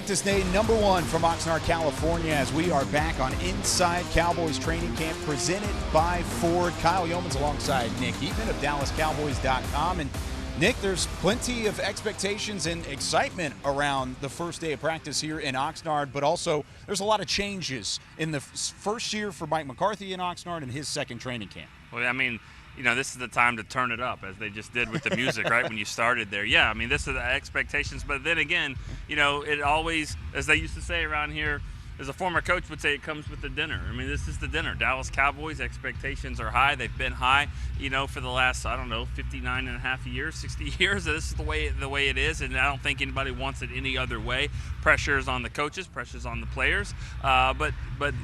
practice day number 1 from Oxnard, California, as we are back on Inside Cowboys Training Camp presented by Ford. Kyle Youmans alongside Nick Eatman of DallasCowboys.com. And Nick, there's plenty of expectations and excitement around the first day of practice here in Oxnard, but also there's a lot of changes in the first year for Mike McCarthy in Oxnard and his second training camp. Well, I mean, you know, this is the time to turn it up, as they just did with the music, right, when you started there. Yeah, I mean, this is the expectations. But then again, you know, it always, as they used to say around here, as a former coach would say, it comes with the dinner. I mean, this is the dinner. Dallas Cowboys, expectations are high. They've been high, you know, for the last, 59 and a half years, 60 years. This is the way it is, and I don't think anybody wants it any other way. Pressure is on the coaches, pressure is on the players. But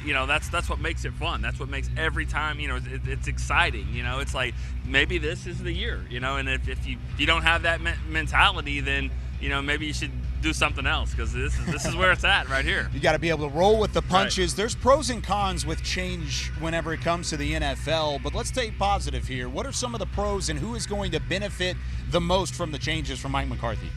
you know, that's what makes it fun. That's what makes every time, you know, it's exciting. You know, it's like maybe this is the year, you know, and if you don't have that mentality, then, you know, maybe you should do something else, because this is where it's at right here. You got to be able to roll with the punches. Right. There's pros and cons with change whenever it comes to the NFL, but let's take positive here. What are some of the pros, and who is going to benefit the most from the changes from Mike McCarthy?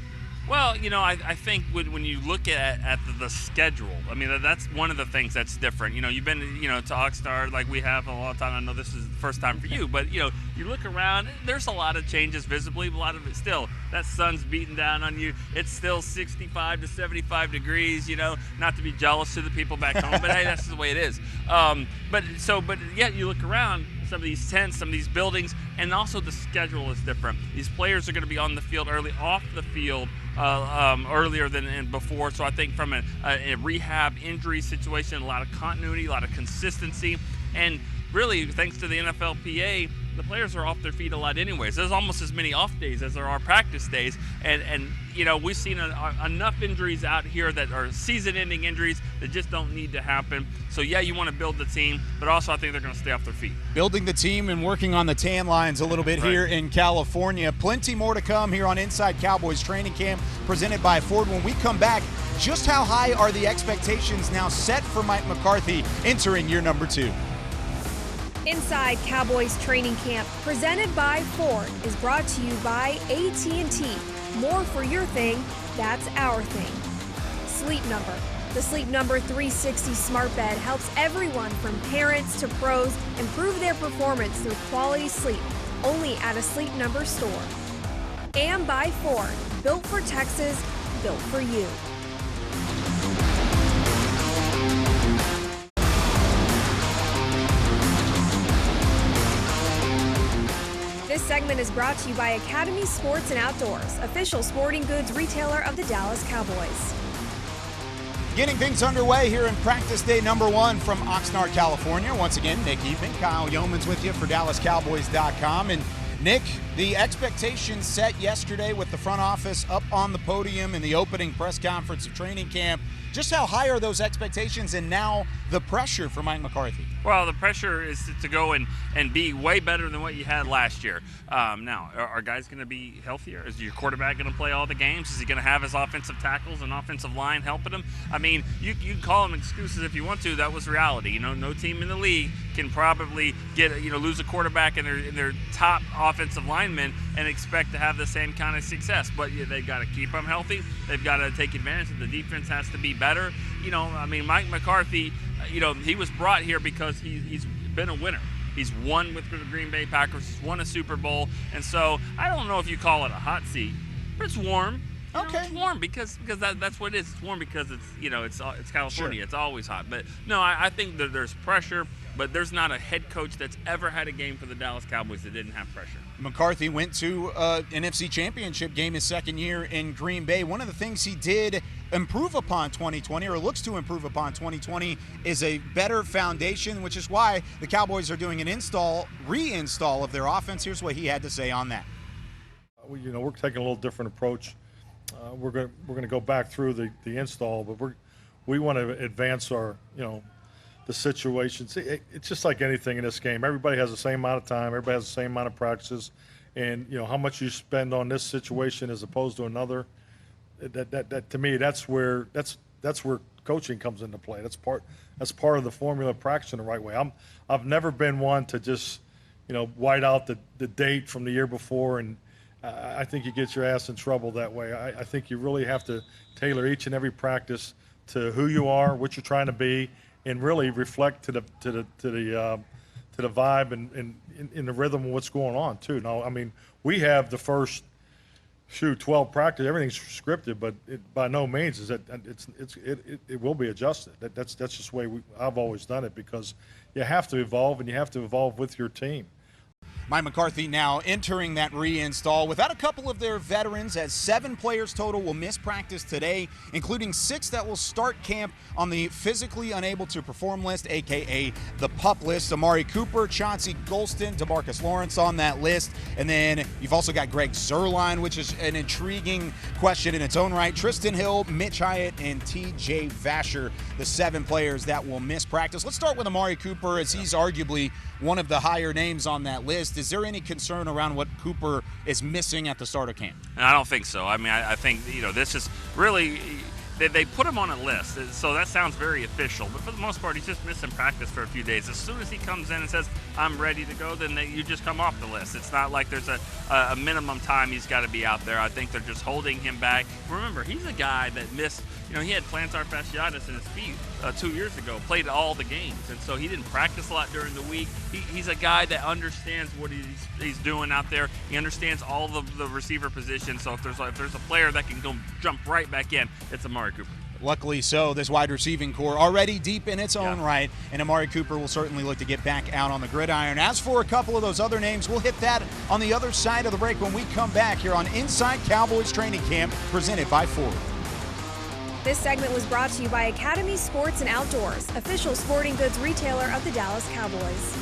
Well, you know, I think when you look at the schedule, I mean, that's one of the things that's different. You know, you've been, you know, to Oxnard like we have a long time. I know this is the first time for you, but, you know, you look around, there's a lot of changes visibly, a lot of it still. That sun's beating down on you. It's still 65 to 75 degrees, you know, not to be jealous to the people back home, but hey, that's the way it is. But yet you look around, some of these tents, some of these buildings, and also the schedule is different. These players are going to be on the field early, off the field earlier than before. So I think from a rehab injury situation, a lot of continuity, a lot of consistency, and really thanks to the NFLPA, the players are off their feet a lot anyways. There's almost as many off days as there are practice days, and you know, we've seen enough injuries out here that are season-ending injuries that just don't need to happen. So yeah, you want to build the team, but also I think they're going to stay off their feet. Building the team and working on the tan lines a little bit here in California. Plenty more to come here on Inside Cowboys Training Camp presented by Ford. When we come back, just how high are the expectations now set for Mike McCarthy entering year number 2? Inside Cowboys Training Camp, presented by Ford, is brought to you by AT&T. More for your thing, that's our thing. Sleep Number. The Sleep Number 360 smart bed helps everyone from parents to pros improve their performance through quality sleep, only at a Sleep Number store. And by Ford, built for Texas, built for you. This segment is brought to you by Academy Sports and Outdoors, official sporting goods retailer of the Dallas Cowboys. Getting things underway here in practice day number 1 from Oxnard, California. Once again, Nick Eatman, Kyle Youmans with you for DallasCowboys.com. And Nick, the expectations set yesterday with the front office up on the podium in the opening press conference of training camp. Just how high are those expectations, and now the pressure for Mike McCarthy? Well, the pressure is to go and be way better than what you had last year. Now, are guys going to be healthier? Is your quarterback going to play all the games? Is he going to have his offensive tackles and offensive line helping him? I mean, you can call them excuses if you want to. That was reality. You know, no team in the league can probably lose a quarterback and their top offensive linemen and expect to have the same kind of success. But they've got to keep them healthy. They've got to take advantage of the defense. Has to be better. You know, I mean, Mike McCarthy, you know, he was brought here because he's been a winner. He's won with the Green Bay Packers. He's won a Super Bowl. And so I don't know if you call it a hot seat, but it's warm. Okay. It's warm because that's what it is. It's warm because it's California. Sure. It's always hot. But no, I think that there's pressure, but there's not a head coach that's ever had a game for the Dallas Cowboys that didn't have pressure. McCarthy went to an NFC Championship game his second year in Green Bay. One of the things he did improve upon 2020, or looks to improve upon 2020, is a better foundation, which is why the Cowboys are doing an reinstall of their offense. Here's what he had to say on that. We're taking a little different approach. We're going to go back through the install, but we want to advance our, the situations. It's just like anything in this game. Everybody has the same amount of time. Everybody has the same amount of practices, and how much you spend on this situation as opposed to another. That to me, that's where coaching comes into play. That's part of the formula of practicing the right way. I've never been one to just white out the date from the year before and I think you get your ass in trouble that way. I think you really have to tailor each and every practice to who you are, what you're trying to be, and really reflect to the vibe and in the rhythm of what's going on too. Now, I mean, we have the first 12 practice, everything's scripted, but by no means is that it will be adjusted. That's just the way I've always done it, because you have to evolve, and you have to evolve with your team. Mike McCarthy now entering that reinstall without a couple of their veterans, as 7 players total will miss practice today, including 6 that will start camp on the physically unable to perform list, aka the PUP list. Amari Cooper, Chauncey Golston, DeMarcus Lawrence on that list. And then you've also got Greg Zuerlein, which is an intriguing question in its own right. Tristan Hill, Mitch Hyatt, and TJ Vasher, the 7 players that will miss practice. Let's start with Amari Cooper, as he's arguably one of the higher names on that list. Is there any concern around what Cooper is missing at the start of camp? I don't think so. I mean, I think, this is really, they put him on a list, so that sounds very official. But for the most part, he's just missing practice for a few days. As soon as he comes in and says, I'm ready to go, then you just come off the list. It's not like there's a minimum time he's got to be out there. I think they're just holding him back. Remember, he's a guy that missed, he had plantar fasciitis in his feet 2 years ago, played all the games, and so he didn't practice a lot during the week. He's a guy that understands what he's doing out there. He understands all the receiver positions, so if there's a player that can go jump right back in, it's Amari Cooper. Luckily so, this wide receiving core already deep in its own right, and Amari Cooper will certainly look to get back out on the gridiron. As for a couple of those other names, we'll hit that on the other side of the break when we come back here on Inside Cowboys Training Camp, presented by Ford. This segment was brought to you by Academy Sports and Outdoors, official sporting goods retailer of the Dallas Cowboys.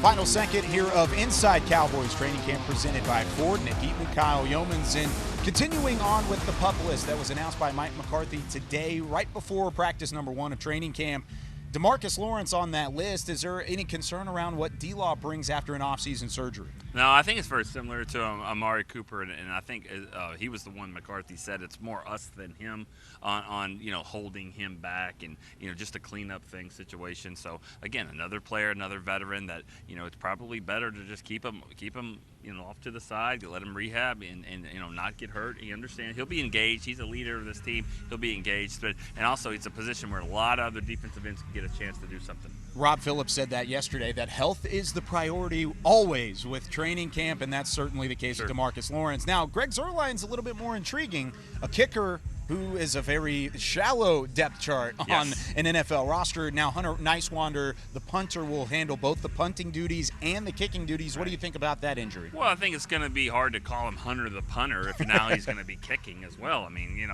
Final second here of Inside Cowboys Training Camp, presented by Ford. Nick Eatman, Kyle Youmans, and continuing on with the PUP list that was announced by Mike McCarthy today, right before practice number 1 of training camp. DeMarcus Lawrence on that list. Is there any concern around what D-Law brings after an offseason surgery? No, I think it's very similar to Amari Cooper, and I think he was the one McCarthy said it's more us than him on holding him back and just a clean up thing situation. So again, another player, another veteran that it's probably better to just keep him off to the side, let him rehab and not get hurt. He understands, he'll be engaged. He's a leader of this team. He'll be engaged, and also it's a position where a lot of other defensive ends can get a chance to do something. Rob Phillips said that yesterday, that health is the priority always with training camp, and that's certainly the case with DeMarcus Lawrence. Now, Greg Zuerlein's a little bit more intriguing, a kicker who is a very shallow depth chart on an NFL roster. Now, Hunter Nicewander, the punter, will handle both the punting duties and the kicking duties. What do you think about that injury? Well, I think it's going to be hard to call him Hunter the punter if now he's going to be kicking as well. I mean,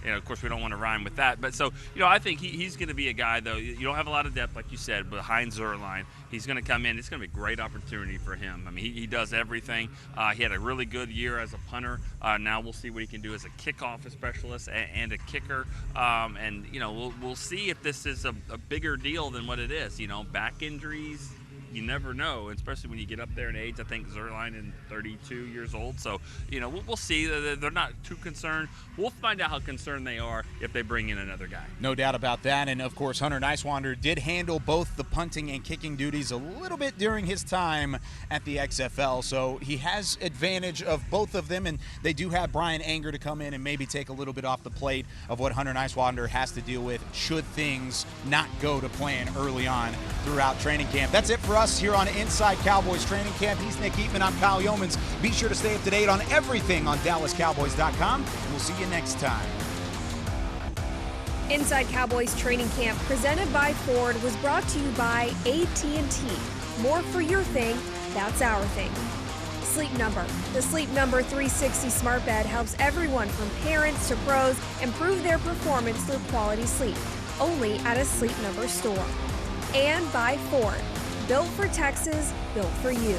of course, we don't want to rhyme with that. But so, I think he's going to be a guy, though. You don't have a lot of depth, like you said, behind Zuerlein. He's going to come in. It's going to be a great opportunity for him. I mean, he does everything. He had a really good year as a punter. Now we'll see what he can do as a kickoff specialist and a kicker. We'll see if this is a bigger deal than what it is. Back injuries, you never know, especially when you get up there in age. I think Zuerlein is 32 years old. So, we'll see. They're not too concerned. We'll find out how concerned they are if they bring in another guy. No doubt about that. And, of course, Hunter Nicewander did handle both the punting and kicking duties a little bit during his time at the XFL. So he has advantage of both of them. And they do have Brian Anger to come in and maybe take a little bit off the plate of what Hunter Nicewander has to deal with should things not go to plan early on throughout training camp. That's it for us here on Inside Cowboys Training Camp. He's Nick Eatman. I'm Kyle Youmans. Be sure to stay up to date on everything on DallasCowboys.com. And we'll see you next time. Inside Cowboys Training Camp, presented by Ford, was brought to you by AT&T. More for your thing, that's our thing. Sleep Number. The Sleep Number 360 smart bed helps everyone from parents to pros improve their performance through quality sleep. Only at a Sleep Number store. And by Ford. Built for Texas, built for you.